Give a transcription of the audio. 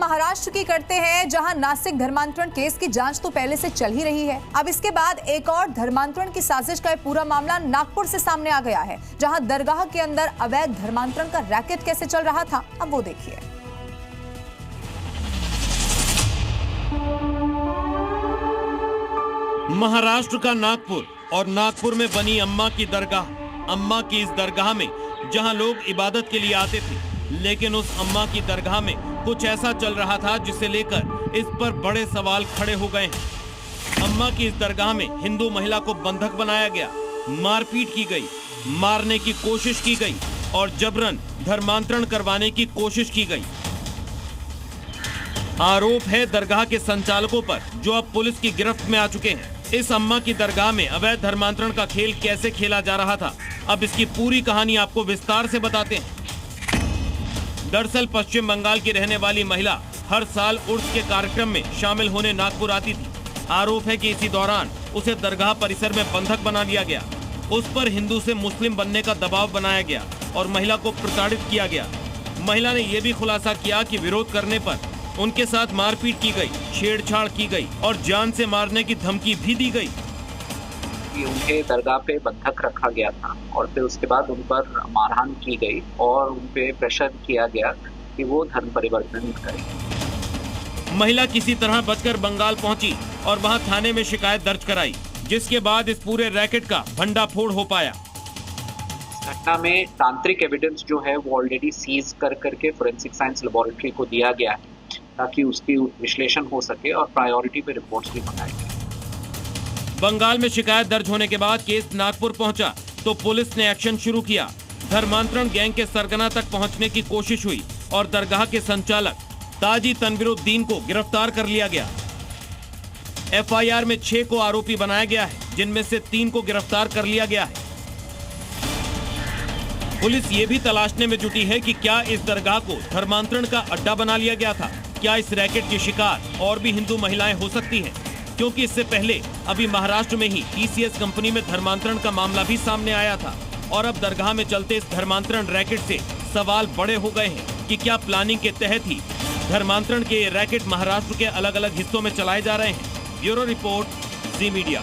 महाराष्ट्र की करते हैं, जहां नासिक धर्मांतरण केस की जांच तो पहले से चल ही रही है। अब इसके बाद एक और धर्मांतरण की साजिश का पूरा मामला नागपुर से सामने आ गया है, जहां दरगाह के अंदर अवैध धर्मांतरण का रैकेट कैसे चल रहा था, अब वो देखिए। महाराष्ट्र का नागपुर और नागपुर में बनी अम्मा की दरगाह। अम्मा की इस दरगाह में जहां लोग इबादत के लिए आते थे, लेकिन उस अम्मा की दरगाह में कुछ ऐसा चल रहा था जिसे लेकर इस पर बड़े सवाल खड़े हो गए हैं। अम्मा की इस दरगाह में हिंदू महिला को बंधक बनाया गया, मारपीट की गई, मारने की कोशिश की गई और जबरन धर्मांतरण करवाने की कोशिश की गई। आरोप है दरगाह के संचालकों पर, जो अब पुलिस की गिरफ्त में आ चुके हैं। इस अम्मा की दरगाह में अवैध धर्मांतरण का खेल कैसे खेला जा रहा था, अब इसकी पूरी कहानी आपको विस्तार से बताते हैं। दरअसल पश्चिम बंगाल की रहने वाली महिला हर साल उर्स के कार्यक्रम में शामिल होने नागपुर आती थी। आरोप है कि इसी दौरान उसे दरगाह परिसर में बंधक बना दिया गया। उस पर हिंदू से मुस्लिम बनने का दबाव बनाया गया और महिला को प्रताड़ित किया गया। महिला ने यह भी खुलासा किया कि विरोध करने पर उनके साथ मारपीट की गई, छेड़छाड़ की गई और जान से मारने की धमकी भी दी गई। उनके दरगाह पे बंधक रखा गया था और फिर उसके बाद उन पर मारहान की गई और उन पे प्रेशर किया गया कि वो धर्म परिवर्तन करें। महिला किसी तरह बचकर बंगाल पहुंची और वहां थाने में शिकायत दर्ज कराई, जिसके बाद इस पूरे रैकेट का भंडाफोड़ हो पाया। घटना में तांत्रिक एविडेंस जो है वो ऑलरेडी सीज करके फोरेंसिक साइंस लेबोरेटरी को दिया गया है, ताकि उसकी विश्लेषण हो सके और प्रायोरिटी पे रिपोर्ट्स भी बनाई गई। बंगाल में शिकायत दर्ज होने के बाद केस नागपुर पहुंचा तो पुलिस ने एक्शन शुरू किया। धर्मांतरण गैंग के सरगना तक पहुंचने की कोशिश हुई और दरगाह के संचालक ताजी तनवीरुद्दीन को गिरफ्तार कर लिया गया। एफआईआर में 6 को आरोपी बनाया गया है, जिनमें से 3 को गिरफ्तार कर लिया गया है। पुलिस ये भी तलाशने में जुटी है कि क्या इस दरगाह को धर्मांतरण का अड्डा बना लिया गया था। क्या इस रैकेट की शिकार और भी हिंदू महिलाएं हो सकती हैं? क्योंकि इससे पहले अभी महाराष्ट्र में ही टीसीएस कंपनी में धर्मांतरण का मामला भी सामने आया था और अब दरगाह में चलते इस धर्मांतरण रैकेट से सवाल बड़े हो गए हैं कि क्या प्लानिंग के तहत ही धर्मांतरण के रैकेट महाराष्ट्र के अलग अलग हिस्सों में चलाए जा रहे हैं। ब्यूरो रिपोर्ट, जी मीडिया।